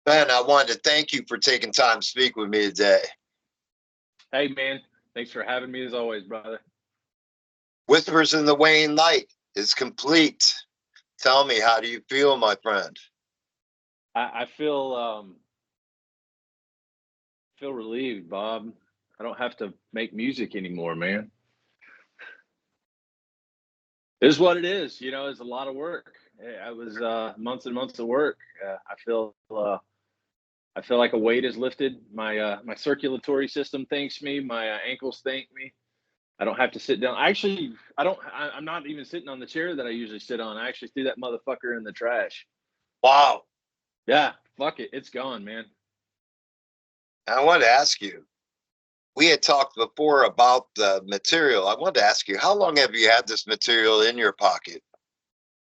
Ben, I wanted to thank you for taking time to speak with me today. Hey, man. Thanks for having me as always, brother. Whispers in the Wayne Light is complete. Tell me, how do you feel, my friend? I feel relieved, Bob. I don't have to make music anymore, man. It is what it is. It's a lot of work. I was months and months of work. I feel like a weight is lifted. My circulatory system thanks me. My ankles thank me. I don't have to sit down. I'm not even sitting on the chair that I usually sit on. I actually threw that motherfucker in the trash. Wow. Yeah, fuck it. It's gone, man. I wanted to ask you, we had talked before about the material. I wanted to ask you, how long have you had this material in your pocket?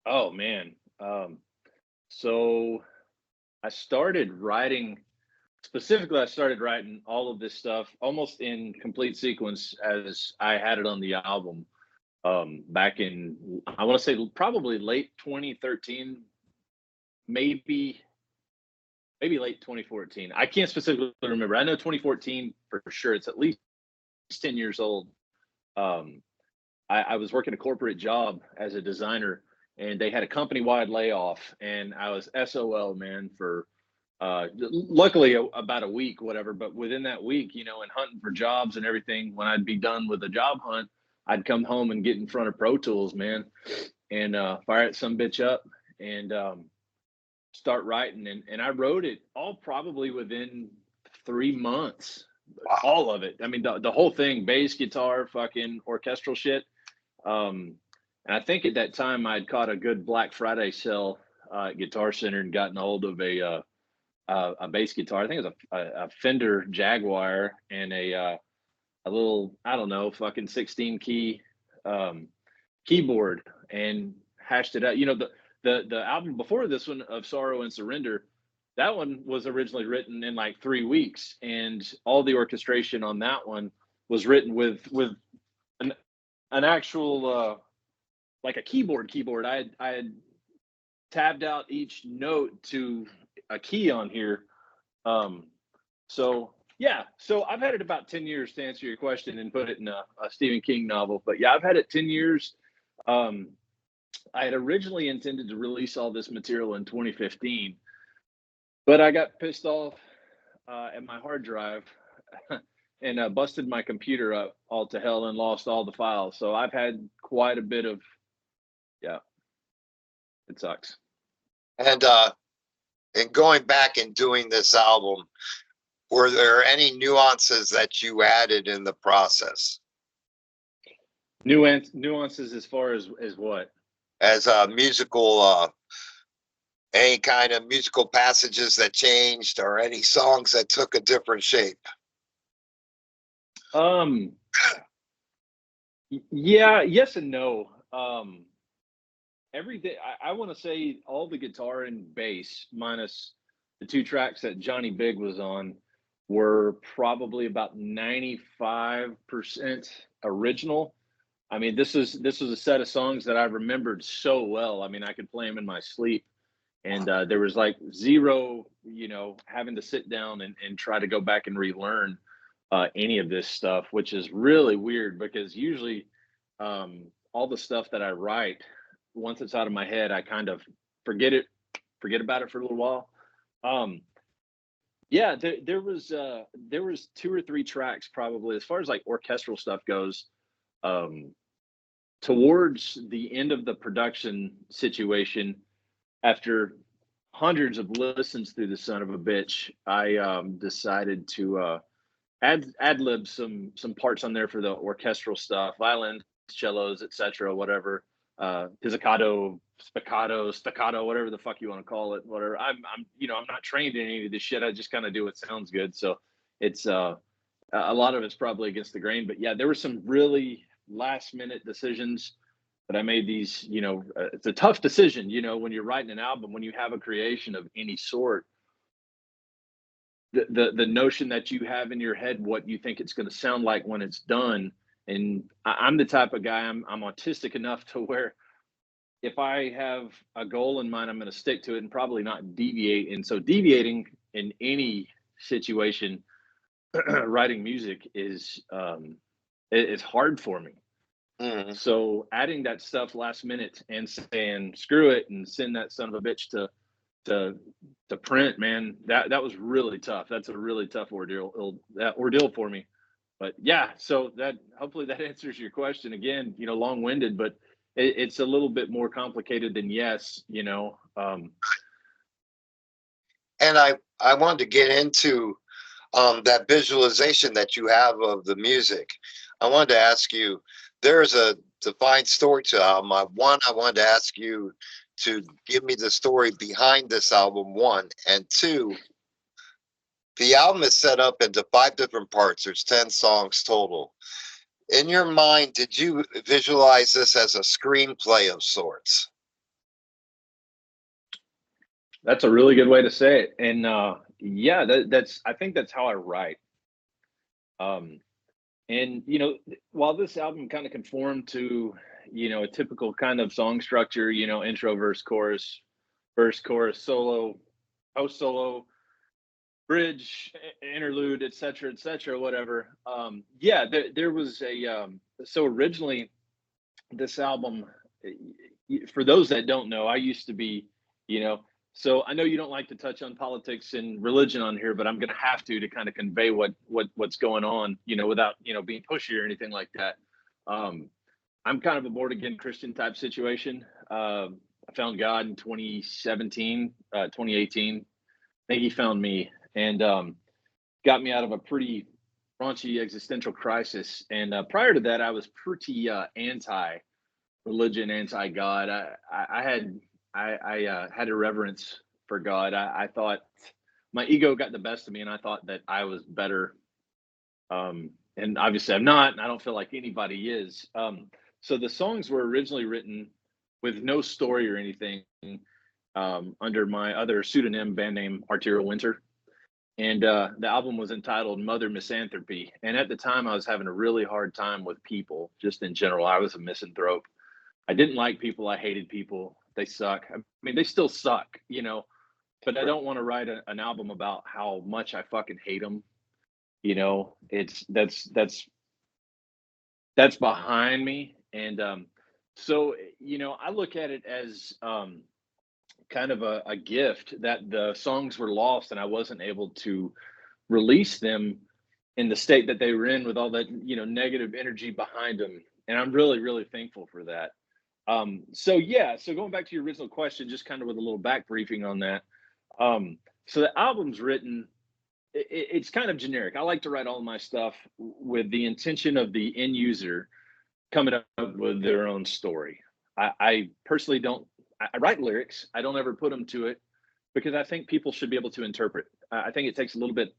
Oh, man. So I started writing, specifically, I started writing all of this stuff almost in complete sequence as I had it on the album back in, I want to say probably late 2013, maybe late 2014. I can't specifically remember. I know 2014 for sure. It's at least 10 years old. I was working a corporate job as a designer, and they had a company-wide layoff, and I was SOL, man, for luckily about a week, whatever. But within that week, and hunting for jobs and everything, when I'd be done with the job hunt, I'd come home and get in front of Pro Tools, man, and fire it some bitch up and start writing. And I wrote it all probably within 3 months. Wow. All of it. I mean, the whole thing, bass, guitar, fucking orchestral shit. And I think at that time I'd caught a good Black Friday sale at Guitar Center and gotten a hold of a bass guitar. I think it was a Fender Jaguar and a little, I don't know, fucking 16 key keyboard, and hashed it out. The album before this one, Of Sorrow and Surrender, that one was originally written in like 3 weeks, and all the orchestration on that one was written with an actual like a keyboard. I had tabbed out each note to a key on here. So yeah, so I've had it about 10 years to answer your question and put it in a Stephen King novel. But yeah, I've had it 10 years. I had originally intended to release all this material in 2015, but I got pissed off at my hard drive and busted my computer up all to hell and lost all the files. So I've had quite a bit of, yeah, it sucks. And going back and doing this album, were there any nuances that you added in the process? Nuances as far as what? As a musical, any kind of musical passages that changed, or any songs that took a different shape? Yeah, yes and no. Every day, I want to say all the guitar and bass, minus the 2 tracks that Johnny Big was on, were probably about 95% original. I mean, this was a set of songs that I remembered so well. I mean, I could play them in my sleep, and there was like zero, having to sit down and try to go back and relearn any of this stuff, which is really weird because usually all the stuff that I write, once it's out of my head, I kind of forget about it for a little while. Yeah, there was 2 or 3 tracks probably, as far as like orchestral stuff goes. Towards the end of the production situation, after hundreds of listens through the son of a bitch, I decided to ad lib some parts on there for the orchestral stuff, violins, cellos, etc., whatever, pizzicato, spiccato, staccato, whatever the fuck you want to call it, whatever. I'm not trained in any of this shit. I just kind of do what sounds good. So it's a lot of it's probably against the grain, but yeah, there were some really last minute decisions that I made. These, it's a tough decision, when you're writing an album, when you have a creation of any sort. The notion that you have in your head what you think it's going to sound like when it's done. And I'm the type of guy, I'm autistic enough to where if I have a goal in mind, I'm going to stick to it and probably not deviate. And so deviating in any situation, writing music is it's hard for me. Mhm. So adding that stuff last minute and saying screw it and send that son of a bitch to to print, man, that was really tough. That's a really tough ordeal for me. But yeah, so that hopefully that answers your question. Again, long winded, but it's a little bit more complicated than yes. And I wanted to get into that visualization that you have of the music. I wanted to ask you, there's a defined story to the album. I wanted to ask you to give me the story behind this album, one. And two, the album is set up into 5 different parts. There's 10 songs total. In your mind, did you visualize this as a screenplay of sorts? That's a really good way to say it. And yeah, that's I think that's how I write. Um, and while this album kind of conformed to a typical kind of song structure, intro, verse, chorus, solo, post solo, bridge, interlude, etc., etc., whatever. Yeah, there was a so originally this album. For those that don't know, I used to be, you know, so I know you don't like to touch on politics and religion on here, but I'm going to have to kind of convey what's going on, without being pushy or anything like that. Um, I'm kind of a born again Christian type situation. I found God in 2017, 2018. I think He found me and got me out of a pretty raunchy existential crisis. And prior to that, I was pretty anti religion, anti God. I had a reverence for God. I thought my ego got the best of me, and I thought that I was better. And obviously, I'm not, and I don't feel like anybody is. So the songs were originally written with no story or anything, under my other pseudonym band name Arterial Winter. And the album was entitled Mother Misanthropy. And at the time, I was having a really hard time with people, just in general. I was a misanthrope. I didn't like people. I hated people. They suck. I mean, they still suck, but I don't want to write an album about how much I fucking hate them. It's that's behind me. And so, I look at it as kind of a gift that the songs were lost and I wasn't able to release them in the state that they were in with all that, negative energy behind them. And I'm really, really thankful for that. So yeah, so going back to your original question, just kind of with a little back briefing on that. So the album's written, it's kind of generic. I like to write all of my stuff with the intention of the end user coming up with their own story. I personally don't, I write lyrics. I don't ever put them to it because I think people should be able to interpret. I think it takes a little bit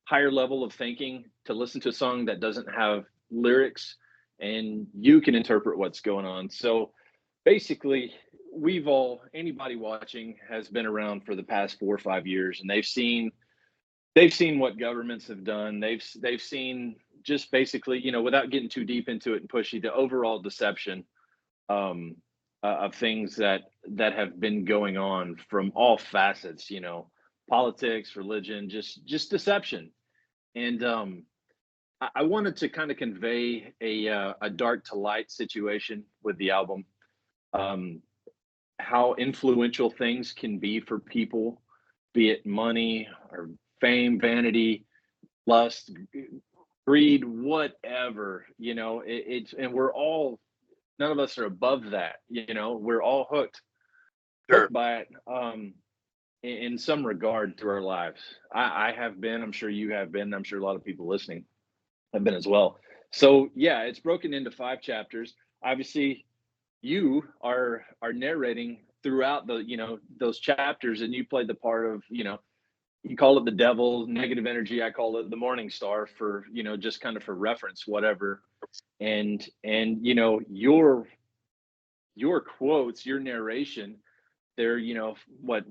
higher level of thinking to listen to a song that doesn't have lyrics and you can interpret what's going on. So basically, anybody watching has been around for the past 4 or 5 years and they've seen what governments have done. They've seen just basically, without getting too deep into it and pushy, the overall deception um, of things that have been going on from all facets. Politics, religion, just deception. And I wanted to kind of convey a dark to light situation with the album. Um, how influential things can be for people, be it money or fame, vanity, lust, greed, whatever. It's and we're all none of us are above that. We're all Sure. hooked by it in some regard through our lives. I have been. I'm sure you have been. I'm sure a lot of people listening have been as well. So yeah, it's broken into 5 chapters. Obviously, you are narrating throughout those chapters, and you played the part of you call it the devil, negative energy. I call it the morning star for just kind of for reference, whatever. And your quotes, your narration, they're what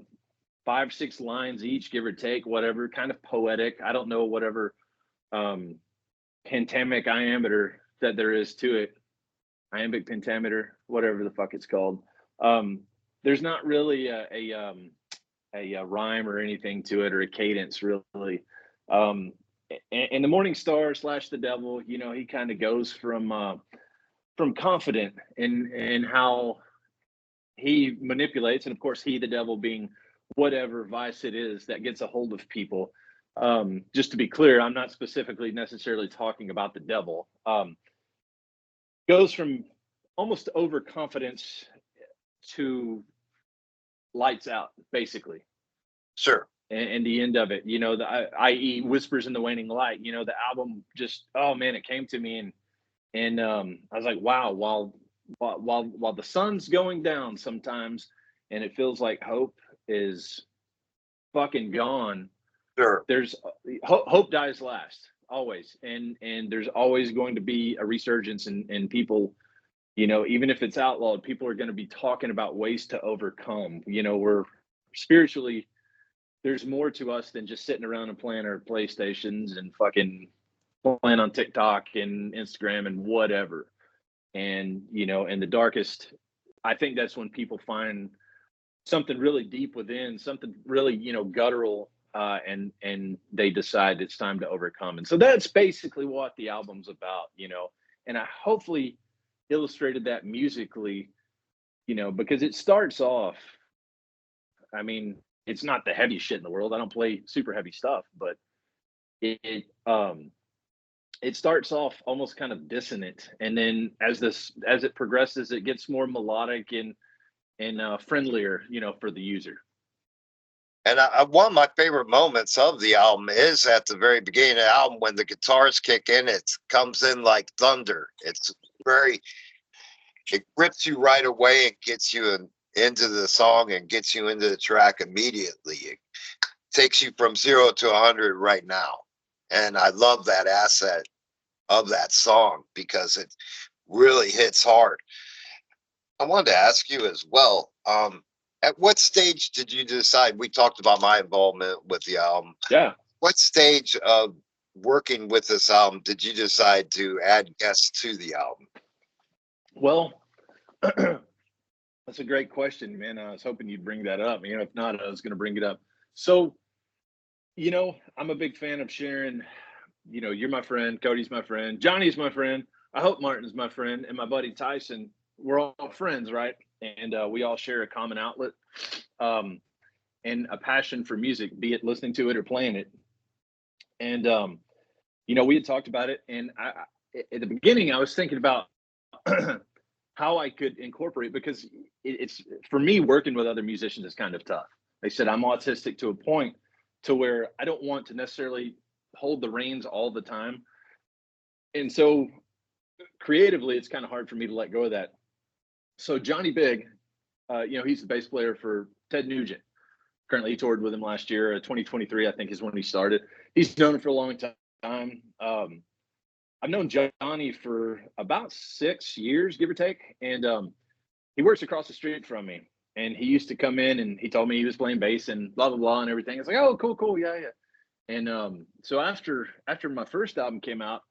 5 6 lines each, give or take, whatever, kind of poetic. I don't know whatever um pentameter iambic that there is to it, iambic pentameter, whatever the fuck it's called. um there's not really a a rhyme or anything to it or a cadence really. Um, and the Morning Star slash the Devil, you know, he kind of goes from confident in how he manipulates, and of course, he, the devil, being whatever vice it is that gets a hold of people. Just to be clear, I'm not specifically necessarily talking about the devil. Goes from almost overconfidence to lights out, basically. Sure. And the end of it, you know, i.e. Whispers in the Waning Light, you know, the album just, oh man, it came to me, and I was like, wow, while the sun's going down sometimes and it feels like hope is fucking gone, Sure. there's hope dies last always, and there's always going to be a resurgence, and people, you know, even if it's outlawed, people are going to be talking about ways to overcome. You know, we're spiritually, there's more to us than just sitting around and playing our PlayStations and fucking playing on TikTok and Instagram and whatever. And, you know, in the darkest, I think that's when people find something really deep within, something really, you know, guttural, and they decide it's time to overcome. And so that's basically what the album's about, you know. And I hopefully illustrated that musically, you know, because it starts off, I mean, it's not the heavy shit in the world. I don't play super heavy stuff, but it it starts off almost kind of dissonant, and then as it progresses, it gets more melodic and friendlier, you know, for the user. And one of my favorite moments of the album is at the very beginning of the album when the guitars kick in. It comes in like thunder. It's very, it grips you right away and gets you into the song and gets you into the track immediately. It takes you from 0 to 100 right now. And I love that asset of that song because it really hits hard. I wanted to ask you as well. At what stage did you decide? We talked about my involvement with the album. Yeah. What stage of working with this album did you decide to add guests to the album? Well, that's a great question, man. I was hoping you'd bring that up. You know, if not, I was going to bring it up. So, you know, I'm a big fan of sharing. You know, you're my friend, Cody's my friend, Johnny's my friend. I hope Martin's my friend, and my buddy Tyson. We're all friends, right? And we all share a common outlet, um, and a passion for music, be it listening to it or playing it. And you know, we had talked about it, and at the beginning, I was thinking about how I could incorporate, because it's, for me, working with other musicians is kind of tough. They said I'm autistic to a point to where I don't want to necessarily hold the reins all the time, and so creatively, it's kind of hard for me to let go of that. So Johnny Big, you know, he's the bass player for Ted Nugent. Currently, he toured with him last year. 2023, I think, is when he started. He's known him for a long time. I've known Johnny for about 6 years, give or take, and he works across the street from me. And he used to come in, and he told me he was playing bass and blah blah blah and everything. It's like, oh, cool, cool, yeah, yeah. And so after my first album came out,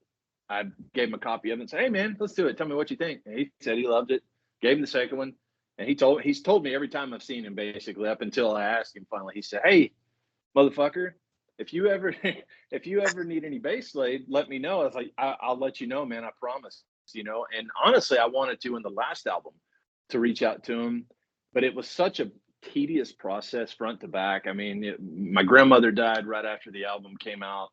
I gave him a copy of it and said, hey man, let's do it. Tell me what you think. And he said he loved it. Gave him the second one, and he's told me every time I've seen him, basically, up until I asked him finally. He said, hey, motherfucker, if you ever if you ever need any bass laid, let me know. I was like, I'll let you know, man. I promise. You know, and honestly, I wanted to in the last album to reach out to him, but it was such a tedious process front to back. I mean, my grandmother died right after the album came out,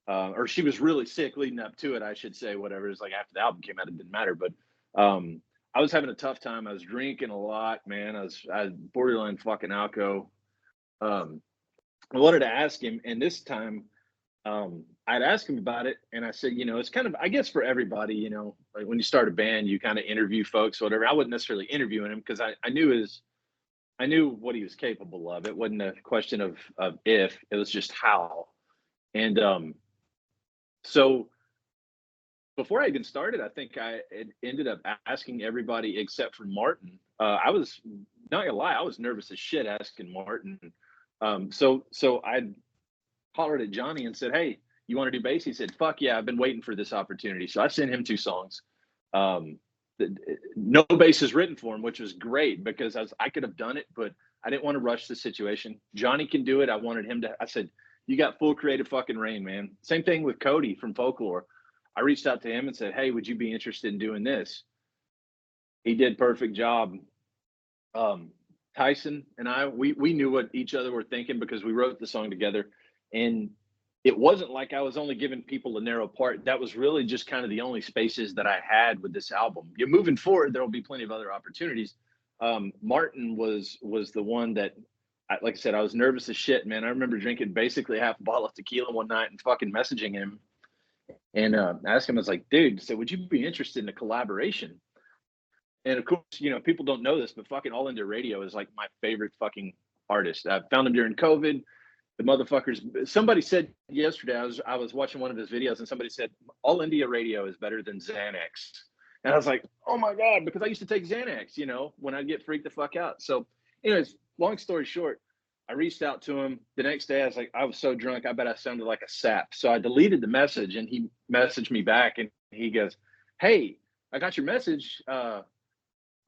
or she was really sick leading up to it, I should say. Whatever, it's like after the album came out, it didn't matter. But I was having a tough time. I was drinking a lot, man. I was borderline fucking alco. Um, I wanted to ask him, and this time I'd ask him about it, and I said, you know, it's kind of, I guess, for everybody, you know, like when you start a band, you kind of interview folks, whatever. I wasn't necessarily interviewing him because I knew what he was capable of. It wasn't a question of if, it was just how. And so before I even started, I think I ended up asking everybody except for Martin. I was not gonna lie, I was nervous as shit asking Martin. So I hollered at Johnny and said, "Hey, you want to do bass?" He said, "Fuck yeah, I've been waiting for this opportunity." So I sent him 2 songs. Um, no bass is written for him, which was great because I could have done it, but I didn't want to rush the situation. Johnny can do it. I wanted him to. I said, you got full creative fucking reign, man. Same thing with Cody from Folklore. I reached out to him and said, hey, would you be interested in doing this? He did perfect job. Tyson and I, we knew what each other were thinking because we wrote the song together, and it wasn't like I was only giving people a narrow part. That was really just kind of the only spaces that I had with this album. You're moving forward, there will be plenty of other opportunities. Martin was the one that, like I said, I was nervous as shit, man. I remember drinking basically half a bottle of tequila one night and fucking messaging him and asked him, I was like, dude, so would you be interested in a collaboration? And of course, you know, people don't know this, but fucking All India Radio is like my favorite fucking artist. I found him during COVID. The motherfuckers. Somebody said yesterday, I was watching one of his videos, and somebody said All India Radio is better than Xanax, and I was like, oh my god, because I used to take Xanax, you know, when I'd get freaked the fuck out. So, anyways, long story short, I reached out to him the next day. I was like, I was so drunk, I bet I sounded like a sap. So I deleted the message, and he messaged me back, and he goes, hey, I got your message.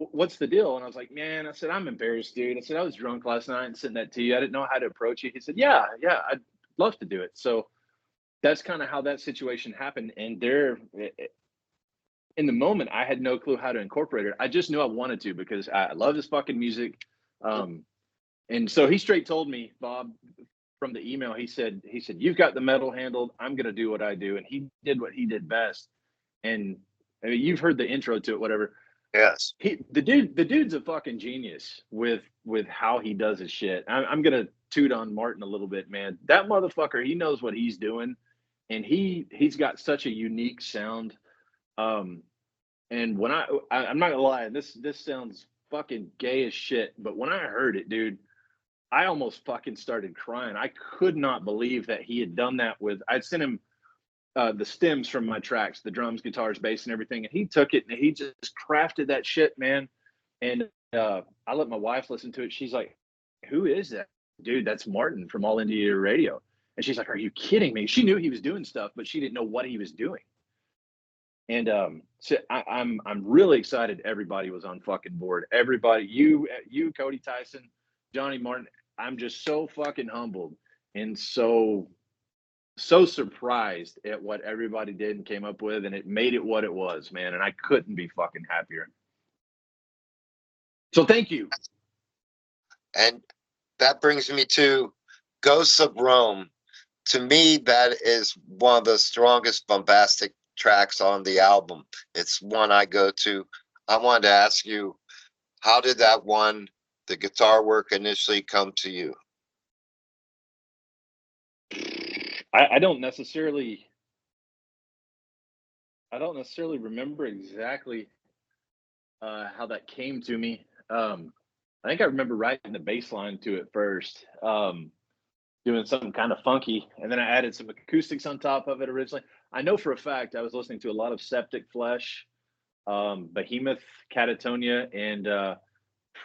What's the deal? And I was like, man, I said, I'm embarrassed, dude. I said, I was drunk last night and sent that to you. I didn't know how to approach you. He said, yeah, I'd love to do it. So that's kind of how that situation happened. And there, in the moment, I had no clue how to incorporate it. I just knew I wanted to because I love his fucking music. And so he straight told me, Bob, from the email, he said, you've got the metal handled. I'm going to do what I do. And he did what he did best. And I mean, you've heard the intro to it, whatever. Yes. The dude's a fucking genius with how he does his shit. I'm gonna toot on Martin a little bit, man. That motherfucker, he knows what he's doing, and he's got such a unique sound. And when I'm not gonna lie, this sounds fucking gay as shit, but when I heard it, dude, I almost fucking started crying. I could not believe that he had done that with. I'd sent him the stems from my tracks, the drums, guitars, bass, and everything. And he took it and he just crafted that shit, man. And I let my wife listen to it. She's like, who is that? Dude, that's Martin from All India Radio. And she's like, are you kidding me? She knew he was doing stuff, but she didn't know what he was doing. And so I'm really excited everybody was on fucking board. Everybody, you, Cody Tyson, Johnny Martin. I'm just so fucking humbled and so surprised at what everybody did and came up with, and it made it what it was, man. And I couldn't be fucking happier. So thank you. And that brings me to Ghosts of Rome. To me, that is one of the strongest bombastic tracks on the album. It's one I go to. I wanted to ask you, how did that one, the guitar work, initially come to you? I don't necessarily remember exactly how that came to me. I think I remember writing the bass line to it first, doing something kind of funky, and then I added some acoustics on top of it originally. I know for a fact I was listening to a lot of Septic Flesh, Behemoth, Catatonia, and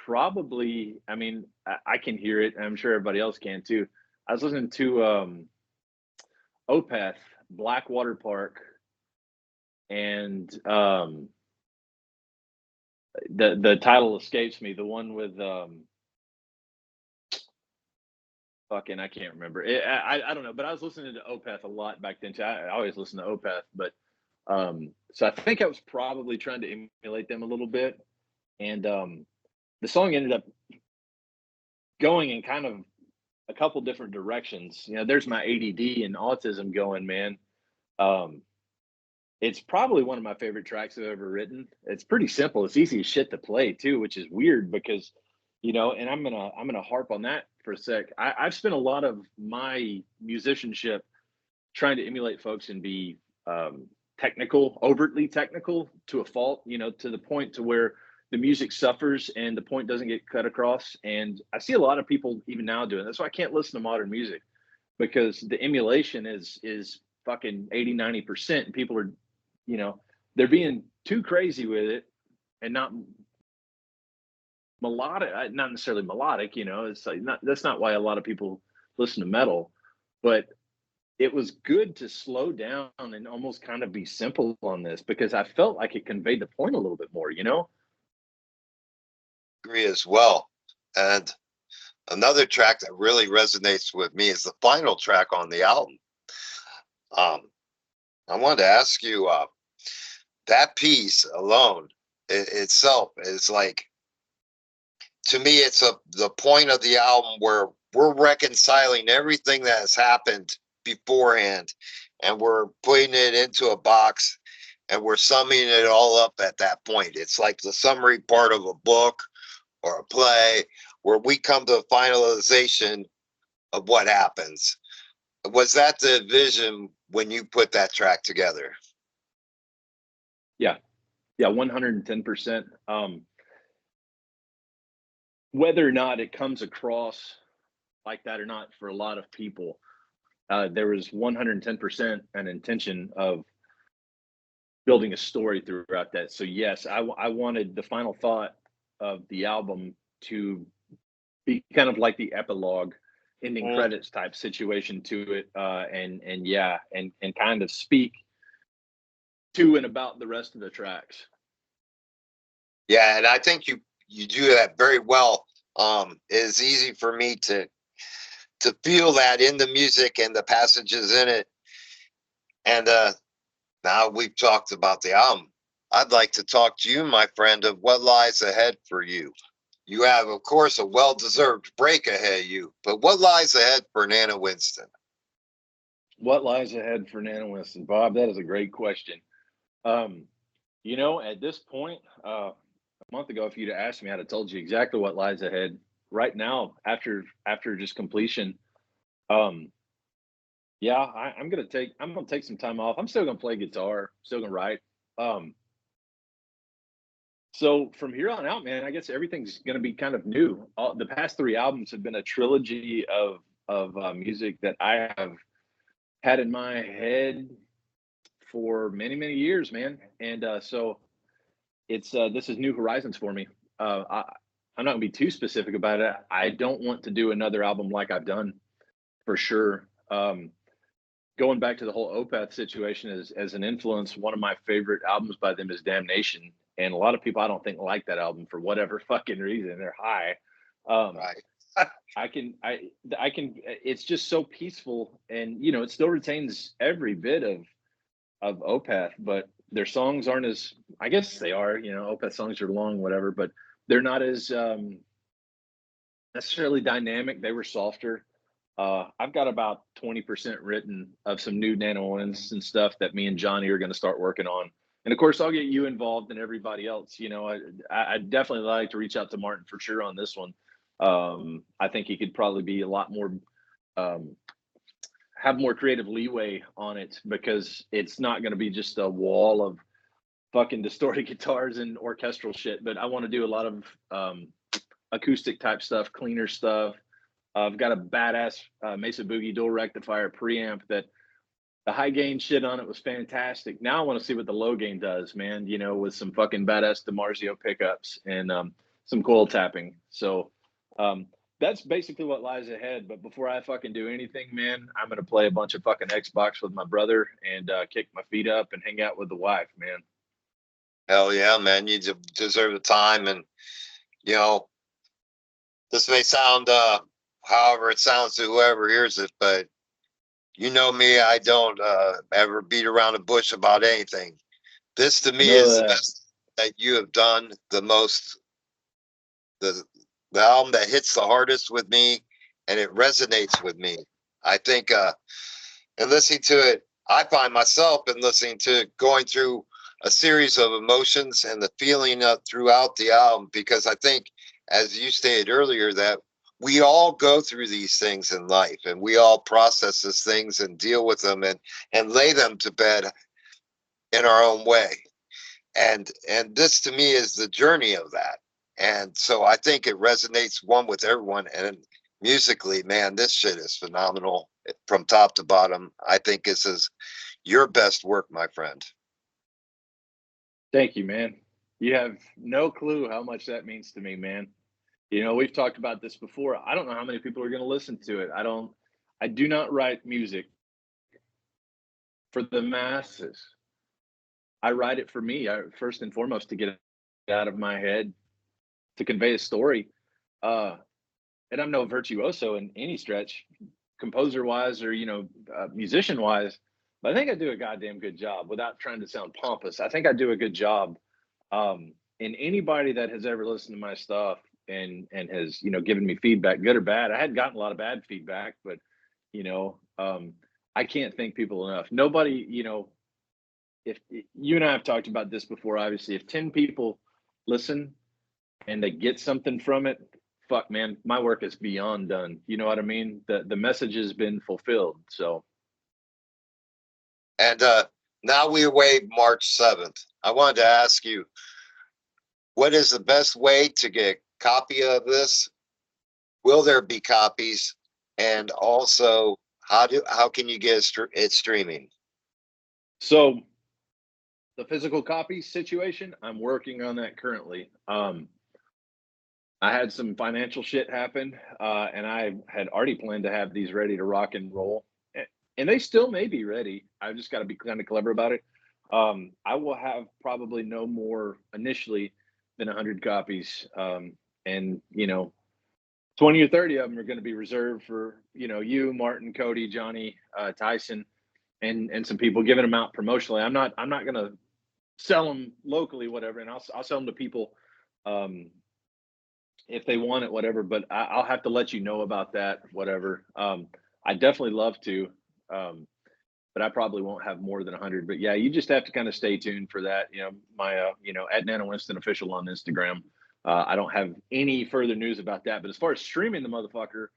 probably, I mean, I can hear it, and I'm sure everybody else can too. I was listening to Opeth, Blackwater Park, and the title escapes me. The one with fucking, I can't remember. I don't know, but I was listening to Opeth a lot back then too. I always listen to Opeth, but so I think I was probably trying to emulate them a little bit, and the song ended up going in kind of a couple different directions. You know, there's my ADD and autism going, man. It's probably one of my favorite tracks I've ever written. It's pretty simple. It's easy as shit to play too, which is weird because, you know, and I'm gonna harp on that for a sec. I've spent a lot of my musicianship trying to emulate folks and be technical, overtly technical to a fault, you know, to the point to where the music suffers and the point doesn't get cut across. And I see a lot of people even now doing that's why I can't listen to modern music, because the emulation is fucking 80-90%, and people are, you know, they're being too crazy with it and not melodic, not necessarily melodic, you know. It's like that's not why a lot of people listen to metal, but it was good to slow down and almost kind of be simple on this, because I felt like it conveyed the point a little bit more, you know. Agree as well. And Another track that really resonates with me is the final track on the album. Um, I wanted to ask you, that piece alone itself is like, to me, it's the point of the album where we're reconciling everything that has happened beforehand, and we're putting it into a box, and we're summing it all up at that point. It's like the summary part of a book or a play where we come to a finalization of what happens. Was that the vision when you put that track together? Yeah, yeah, 110%. Whether or not it comes across like that or not for a lot of people, there was 110% an intention of building a story throughout that. So yes, I wanted the final thought of the album to be kind of like the epilogue, ending Mm. credits type situation to it, and yeah, and kind of speak to and about the rest of the tracks. Yeah, and I think you do that very well. It is easy for me to feel that in the music and the passages in it. And now we've talked about the album. I'd like to talk to you, my friend, of what lies ahead for you. You have, of course, a well-deserved break ahead of you, but what lies ahead for Nana Winston? What lies ahead for Nana Winston, Bob? That is a great question. Um, at this point, a month ago, if you'd asked me, I'd have told you exactly what lies ahead. Right now, after just completion, um, yeah, I'm gonna take some time off. I'm still gonna play guitar, still gonna write. Um, so from here on out, man, I guess everything's gonna be kind of new. The past three albums have been a trilogy of music that I have had in my head for many years, man. And so it's this is new horizons for me. I'm not gonna be too specific about it. I don't want to do another album like I've done for sure. Going back to the whole Opeth situation as an influence, one of my favorite albums by them is Damnation, and a lot of people I don't think like that album for whatever fucking reason. They're high. Um, Right. I can. It's just so peaceful, and it still retains every bit of Opeth, but their songs aren't as. I guess they are. Opeth songs are long, whatever, but they're not as necessarily dynamic. They were softer. I've got about 20% written of some new Nano Ins and stuff that me and Johnny are going to start working on. And of course, I'll get you involved and everybody else. I definitely like to reach out to Martin for sure on this one. I think he could probably be a lot more, um, have more creative leeway on it because it's not going to be just a wall of fucking distorted guitars and orchestral shit. But I want to do a lot of acoustic type stuff, cleaner stuff. I've got a badass Mesa Boogie dual rectifier preamp that the high gain shit on it was fantastic. Now I want to see what the low gain does, man. With some fucking badass DiMarzio pickups and some coil tapping. So that's basically what lies ahead. But before I fucking do anything, man, I'm gonna play a bunch of fucking Xbox with my brother and kick my feet up and hang out with the wife, man. Hell yeah, man. You deserve the time. And, you know, this may sound however it sounds to whoever hears it, but you know me, I don't ever beat around the bush about anything. This to I me know is the that. best that you have done, the most, the the album that hits the hardest with me, and it resonates with me. I think and listening to it, I find myself in listening to it going through a series of emotions and the feeling of throughout the album, because I think, as you stated earlier, that we all go through these things in life, and we all process these things and deal with them, and lay them to bed in our own way. And this to me is the journey of that. And so I think it resonates one with everyone. And musically, man, this shit is phenomenal from top to bottom. I think this is your best work, my friend. Thank you, man. You have no clue how much that means to me, man. We've talked about this before. I don't know how many people are going to listen to it. I do not write music for the masses. I write it for me, first and foremost, to get it out of my head, to convey a story. Uh, and I'm no virtuoso in any stretch, composer wise or musician wise, but I think I do a goddamn good job without trying to sound pompous. I think I do a good job. And anybody that has ever listened to my stuff and has given me feedback, good or bad, I had gotten a lot of bad feedback, but you know, I can't thank people enough. Nobody, if you and I have talked about this before, obviously, if 10 people listen and they get something from it, fuck, man, my work is beyond done. You know what I mean? The message has been fulfilled. So, And now we await March 7th. I wanted to ask you, what is the best way to get a copy of this? Will there be copies? And also, how can you get it streaming? so the physical copy situation, I'm working on that currently. I had some financial shit happen, and I had already planned to have these ready to rock and roll, and they still may be ready. I've just got to be kind of clever about it. I will have probably no more initially than 100 copies, and 20 or 30 of them are going to be reserved for you, Martin, Cody, Johnny, Tyson, and some people, giving them out promotionally. I'm not going to sell them locally, whatever, and I'll sell them to people. If they want it, whatever. But I'll have to let you know about that, whatever. I definitely love to, but I probably won't have more than 100. But yeah, you just have to kind of stay tuned for that. My at Nano Winston official on Instagram. I don't have any further news about that. But as far as streaming the motherfucker,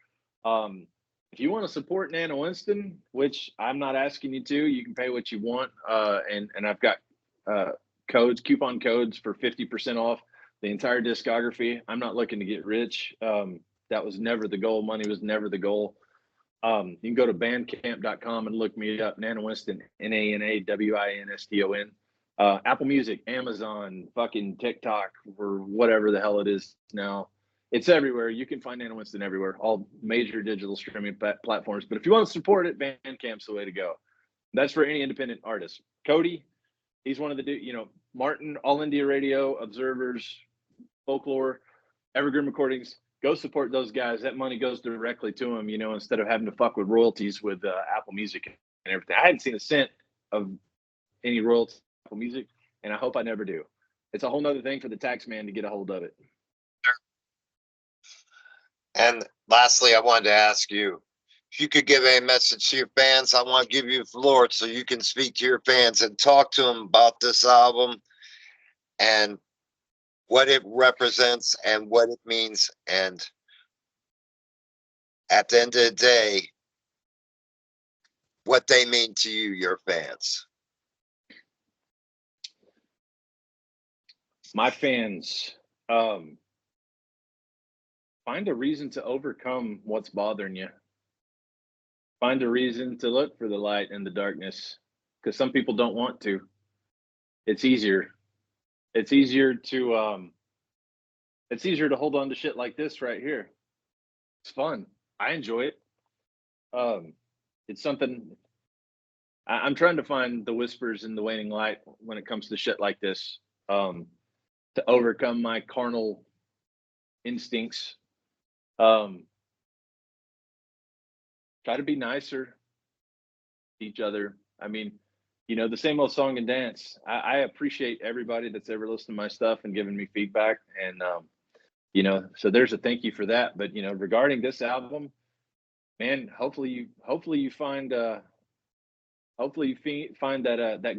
if you want to support Nano Winston, which I'm not asking you to, you can pay what you want. And I've got coupon codes for 50% off the entire discography. I'm not looking to get rich. That was never the goal. Money was never the goal. You can go to bandcamp.com and look me up, Nano Winston, NANAWINSTON. Apple Music, Amazon, fucking TikTok, or whatever the hell it is now. It's everywhere. You can find Nano Winston everywhere, all major digital streaming platforms. But if you want to support it, Bandcamp's the way to go. That's for any independent artist. Cody, he's one of the, Martin, All India Radio, Observers, Folklore, Evergreen Recordings. Go support those guys. That money goes directly to them, instead of having to fuck with royalties with Apple Music and everything. I hadn't seen a cent of any royalties Apple Music, and I hope I never do. It's a whole nother thing for the tax man to get a hold of it. And lastly, I wanted to ask you, if you could give a message to your fans, I want to give you the floor so you can speak to your fans and talk to them about this album and what it represents and what it means. And at the end of the day, what they mean to you, your fans. My fans, find a reason to overcome what's bothering you. Find a reason to look for the light in the darkness, because some people don't want to. It's easier. It's easier to hold on to shit like this right here. It's fun. I enjoy it. It's something I'm trying to find the whispers in the waning light when it comes to shit like this. To overcome my carnal instincts. Try to be nicer to each other. I mean, the same old song and dance. I appreciate everybody that's ever listened to my stuff and given me feedback. And, so there's a thank you for that. But, regarding this album, man, hopefully you find, that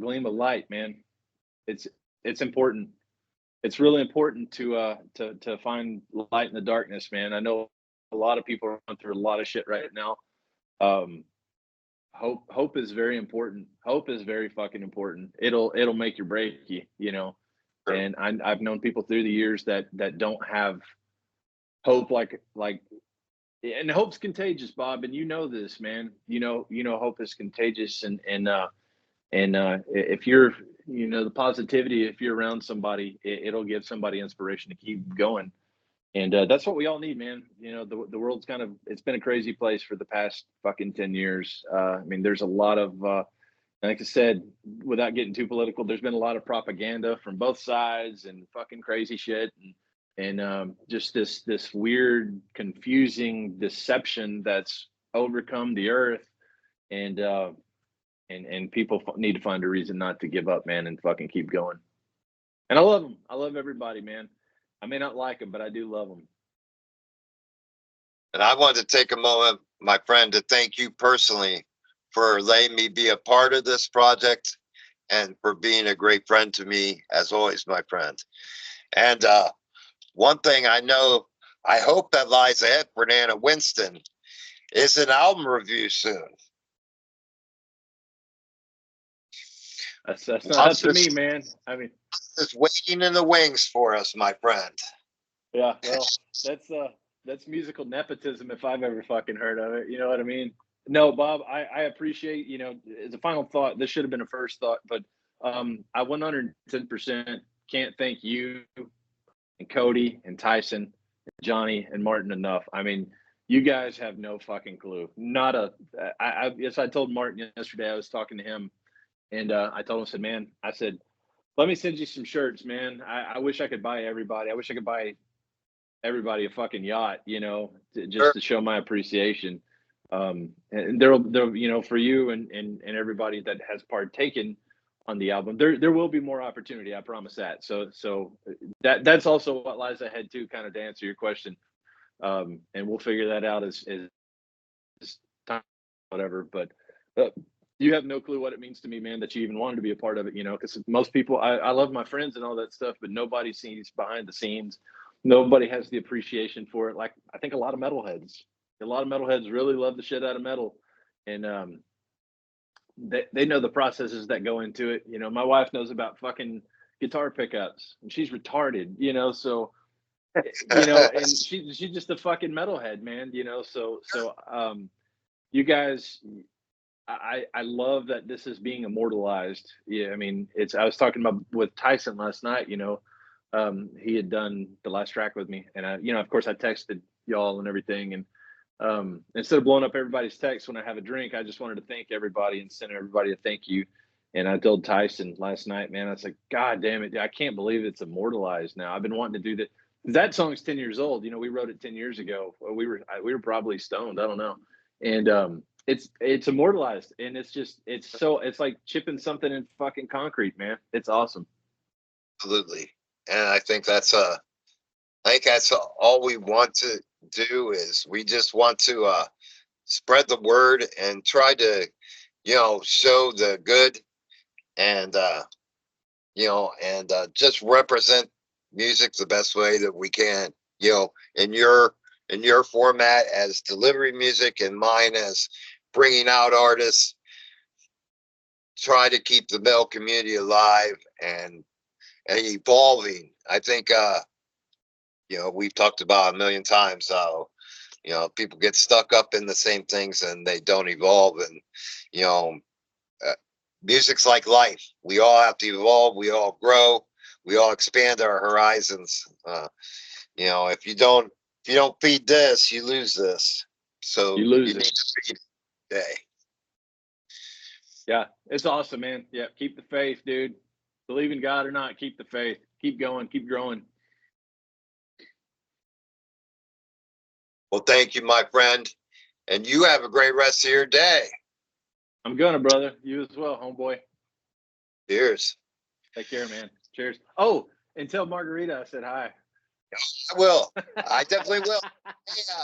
gleam of light, man. It's important. It's really important to find light in the darkness, man. I know a lot of people are going through a lot of shit right now. Hope is very important. Hope is very fucking important. It'll make you break you, Sure. And I've known people through the years that don't have hope, like, and hope's contagious, Bob, and this, man. Hope is contagious, and if you're, the positivity, if you're around somebody, it'll give somebody inspiration to keep going. And that's what we all need, man. The world's it's been a crazy place for the past fucking 10 years. I mean, there's a lot of, like I said, without getting too political, there's been a lot of propaganda from both sides and fucking crazy shit. And and just this weird, confusing deception that's overcome the earth, and people need to find a reason not to give up, man, and fucking keep going. And I love them. I love everybody, man. I may not like them, but I do love them. And I wanted to take a moment, my friend, to thank you personally for letting me be a part of this project and for being a great friend to me, as always, my friend. And one thing I know, I hope that lies ahead for Nana Winston is an album review soon. That's not up to me, man. I mean, it's waiting in the wings for us, my friend. Yeah, well, that's musical nepotism if I've ever fucking heard of it. You know what I mean? No, Bob, I appreciate, as a final thought, this should have been a first thought, but I 110% can't thank you and Cody and Tyson and Johnny and Martin enough. I mean, you guys have no fucking clue. Not a yes, I told Martin yesterday, I was talking to him, and I told him, I said, man, I said, let me send you some shirts, man. I wish I could buy everybody. I wish I could buy everybody a fucking yacht, just to show my appreciation. And there'll, for you and everybody that has partaken on the album, there will be more opportunity. I promise that. So that's also what lies ahead too, kind of to answer your question. And we'll figure that out as time, whatever. But you have no clue what it means to me, man, that you even wanted to be a part of it, because most people, I love my friends and all that stuff, but nobody sees behind the scenes. Nobody has the appreciation for it. Like, I think a lot of metalheads really love the shit out of metal. And they know the processes that go into it. My wife knows about fucking guitar pickups, and she's retarded, so and she's just a fucking metalhead, man, so you guys, I love that this is being immortalized. Yeah, I mean, I was talking about with Tyson last night, he had done the last track with me, and of course I texted y'all and everything, and instead of blowing up everybody's text when I have a drink, I just wanted to thank everybody and send everybody a thank you. And I told Tyson last night, man, I was like, God damn it, I can't believe it's immortalized now. I've been wanting to do that. That song's 10 years old. We wrote it 10 years ago. We were probably stoned. I don't know. And it's immortalized, and it's like chipping something in fucking concrete, man. It's awesome. Absolutely. And I think that's all we want to do is we just want to spread the word and try to, show the good and, just represent music the best way that we can, in your format as delivery music and mine as bringing out artists, try to keep the metal community alive and evolving. I think, we've talked about a million times how, people get stuck up in the same things and they don't evolve. And, uh, music's like life. We all have to evolve. We all grow. We all expand our horizons. If you don't feed this, you lose this. So You lose you it. need to feed it today. Yeah, it's awesome, man. Yeah, keep the faith, dude. Believe in God or not, keep the faith. Keep going, keep growing. Well, thank you, my friend. And you have a great rest of your day. I'm gonna, brother. You as well, homeboy. Cheers. Take care, man. Cheers. Oh, and tell Margarita I said hi. I will. I definitely will. Yeah.